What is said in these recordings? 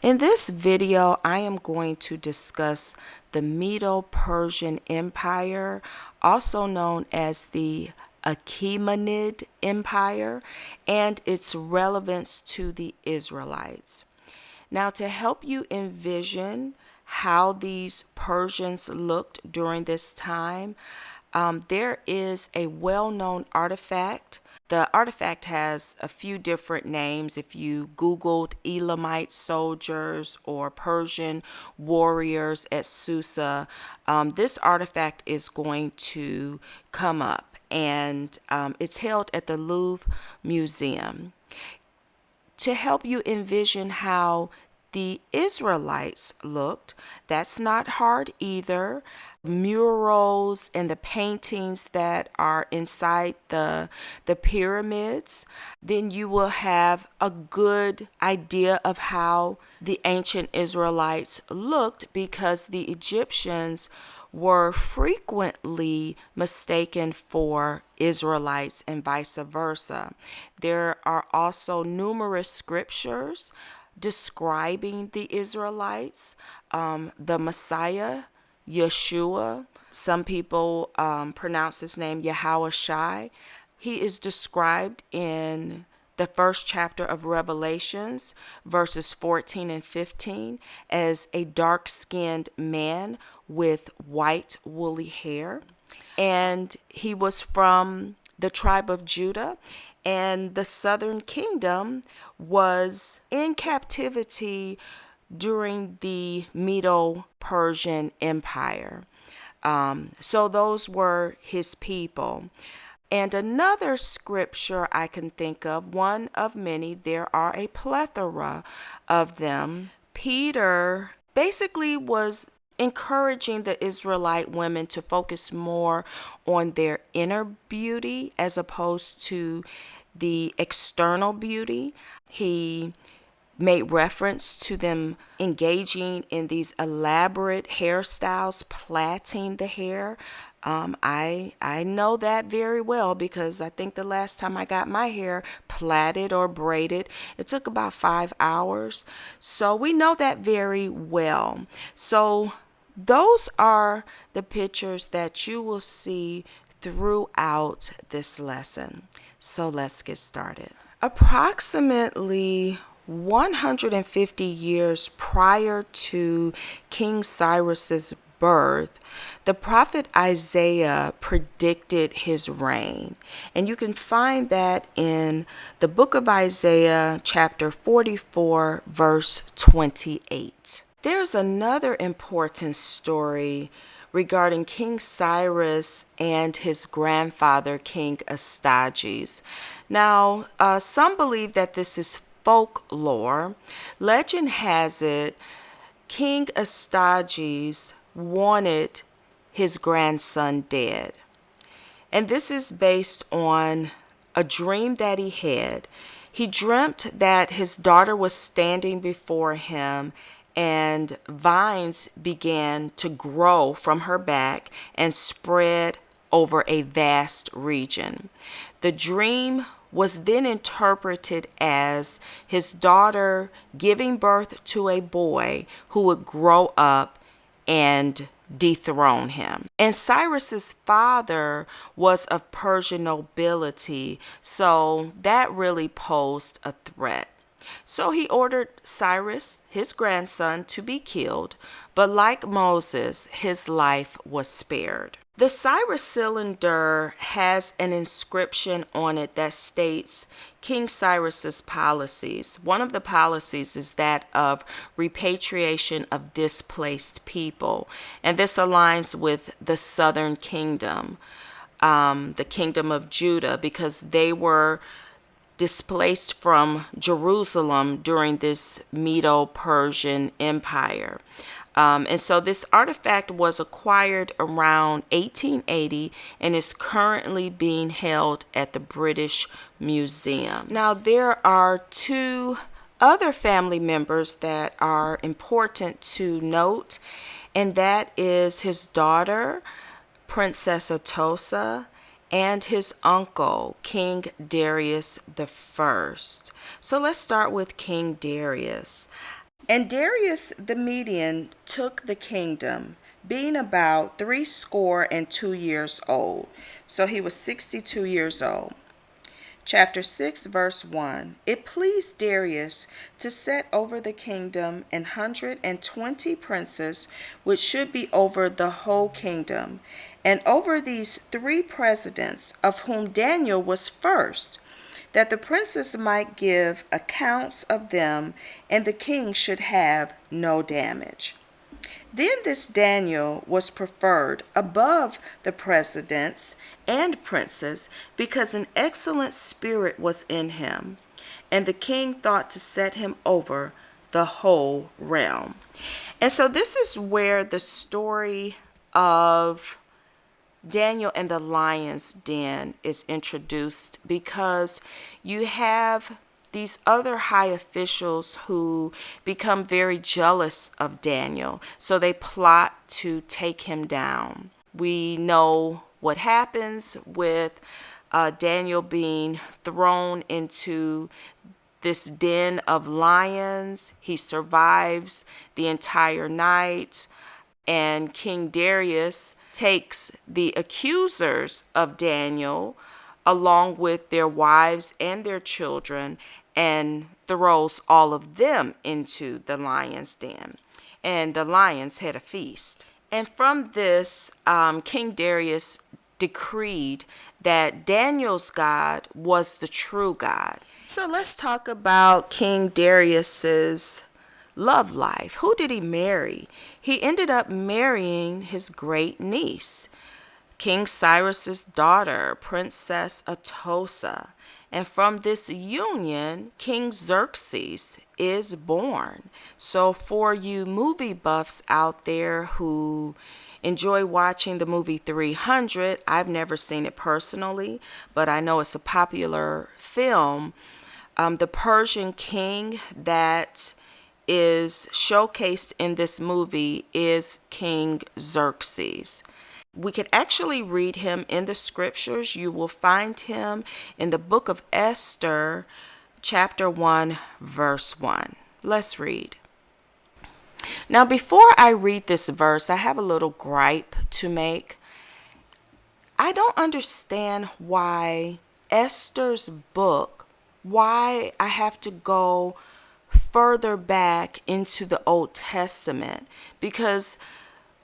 In this video, I am going to discuss the Medo-Persian Empire, also known as the Achaemenid Empire, and its relevance to the Israelites. Now, to help you envision how these Persians looked during this time, there is a well-known artifact. The artifact has a few different names. If you Googled Elamite soldiers or Persian warriors at Susa, this artifact is going to come up, and it's held at the Louvre Museum. To help you envision how the Israelites looked, that's not hard either. Murals and the paintings that are inside the pyramids, then you will have a good idea of how the ancient Israelites looked, because the Egyptians were frequently mistaken for Israelites and vice versa. There are also numerous scriptures describing the Israelites, the Messiah, Yeshua. Some people pronounce his name Yahweh. He is described in the first chapter of Revelations, verses 14 and 15, as a dark-skinned man with white woolly hair. And he was from the tribe of Judah, and the southern kingdom was in captivity during the Medo-Persian Empire. So those were his people. And another scripture I can think of, one of many, there are a plethora of them. Peter basically was encouraging the Israelite women to focus more on their inner beauty as opposed to the external beauty. He made reference to them engaging in these elaborate hairstyles, plaiting the hair. I know that very well, because I think the last time I got my hair plaited or braided, it took about 5 hours. So we know that very well. So those are the pictures that you will see throughout this lesson. So let's get started. Approximately 150 years prior to King Cyrus's birth, the prophet Isaiah predicted his reign. And you can find that in the book of Isaiah, chapter 44, verse 28. There's another important story regarding King Cyrus and his grandfather, King Astyages. Now, some believe that this is folklore. Legend has it King Astyages wanted his grandson dead. And this is based on a dream that he had. He dreamt that his daughter was standing before him, and vines began to grow from her back and spread over a vast region. The dream was then interpreted as his daughter giving birth to a boy who would grow up and dethrone him. And Cyrus's father was of Persian nobility, so that really posed a threat. So he ordered Cyrus, his grandson, to be killed, but like Moses, his life was spared. The Cyrus cylinder has an inscription on it that states King Cyrus's policies. One of the policies is that of repatriation of displaced people, and this aligns with the southern kingdom, the kingdom of Judah, because they were displaced from Jerusalem during this Medo-Persian Empire. And so this artifact was acquired around 1880 and is currently being held at the British Museum. Now, there are two other family members that are important to note, and that is his daughter, Princess Atossa, and his uncle, King Darius the First. So let's start with King Darius. And Darius the Median took the kingdom, being about 62 years old. So he was 62 years old. Chapter 6, verse 1. It pleased Darius to set over the kingdom 120 princes, which should be over the whole kingdom, and over these 3 presidents, of whom Daniel was first, that the princes might give accounts of them, and the king should have no damage. Then this Daniel was preferred above the presidents and princes because an excellent spirit was in him, and the king thought to set him over the whole realm. And so this is where the story of Daniel and the lion's den is introduced, because you have these other high officials who become very jealous of Daniel. So they plot to take him down. We know what happens with Daniel being thrown into this den of lions. He survives the entire night, and King Darius takes the accusers of Daniel along with their wives and their children and throws all of them into the lion's den. And the lions had a feast. And from this, King Darius decreed that Daniel's God was the true God. So let's talk about King Darius's love life. Who did he marry? He ended up marrying his great niece, King Cyrus's daughter, Princess Atossa. And from this union, King Xerxes is born. So for you movie buffs out there who enjoy watching the movie 300, I've never seen it personally, but I know it's a popular film. The Persian king that is showcased in this movie is King Xerxes. We could actually read him in the scriptures. You will find him in the book of Esther, chapter 1, verse 1. Let's read. Now, before I read this verse, I have a little gripe to make. I don't understand why Esther's book, why I have to go further back into the Old Testament, because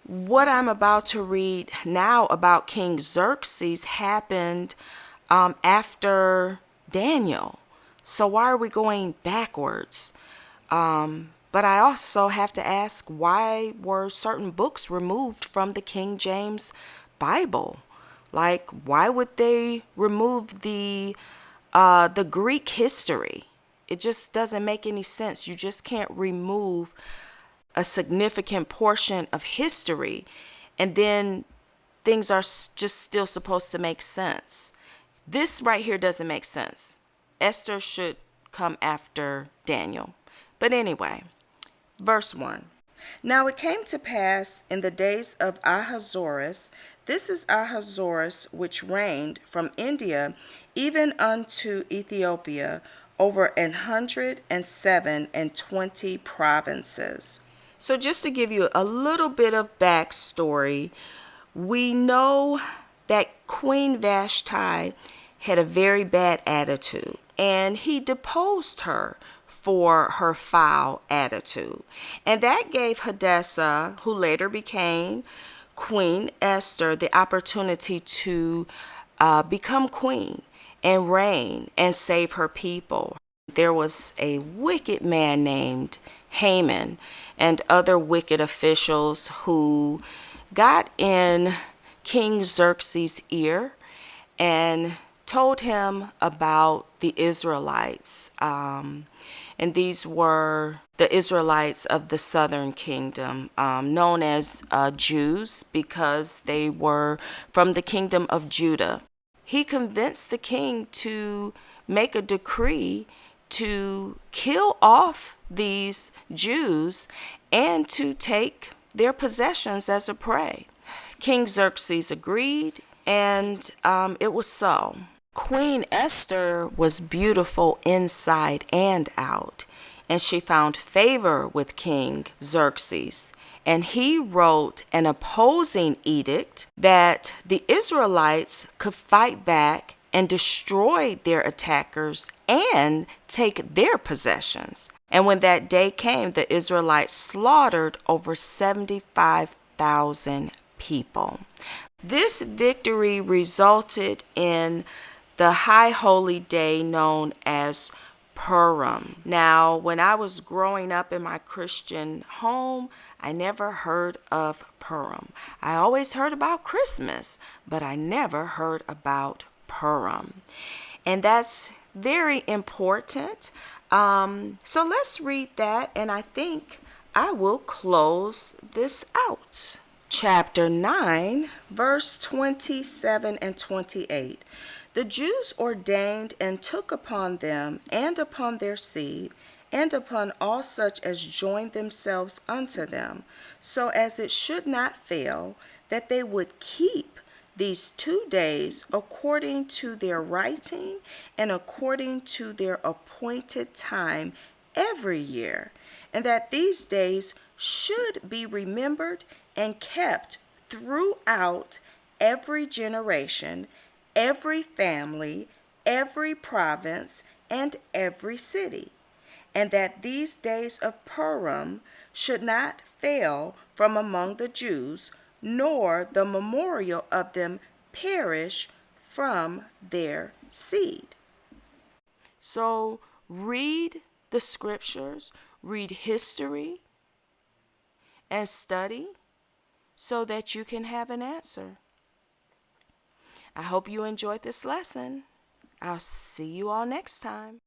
what I'm about to read now about King Xerxes happened after Daniel. So why are we going backwards? But I also have to ask, why were certain books removed from the King James Bible? Like, why would they remove the Greek history? It just doesn't make any sense. You just can't remove a significant portion of history and then things are just still supposed to make sense. This right here doesn't make sense. Esther should come after Daniel. But anyway, verse 1. Now it came to pass in the days of Ahasuerus, this is Ahasuerus which reigned from India even unto Ethiopia, over 127 provinces. So just to give you a little bit of backstory, we know that Queen Vashti had a very bad attitude, and he deposed her for her foul attitude. And that gave Hadassah, who later became Queen Esther, the opportunity to become queen and reign and save her people. There was a wicked man named Haman and other wicked officials who got in King Xerxes' ear and told him about the Israelites. And these were the Israelites of the southern kingdom, known as Jews because they were from the kingdom of Judah. He convinced the king to make a decree to kill off these Jews and to take their possessions as a prey. King Xerxes agreed, and it was so. Queen Esther was beautiful inside and out. and she found favor with King Xerxes. And he wrote an opposing edict that the Israelites could fight back and destroy their attackers and take their possessions. And when that day came, the Israelites slaughtered over 75,000 people. This victory resulted in the high holy day known as Purim. Now, when I was growing up in my Christian home, I never heard of Purim. I always heard about Christmas, but I never heard about Purim. And that's very important. So let's read that, and I think I will close this out. Chapter 9, verse 27 and 28. The Jews ordained and took upon them and upon their seed and upon all such as joined themselves unto them, so as it should not fail, that they would keep these 2 days according to their writing and according to their appointed time every year, and that these days should be remembered and kept throughout every generation, every family, every province, and every city, and that these days of Purim should not fail from among the Jews, nor the memorial of them perish from their seed. So read the scriptures, read history, and study so that you can have an answer. I hope you enjoyed this lesson. I'll see you all next time.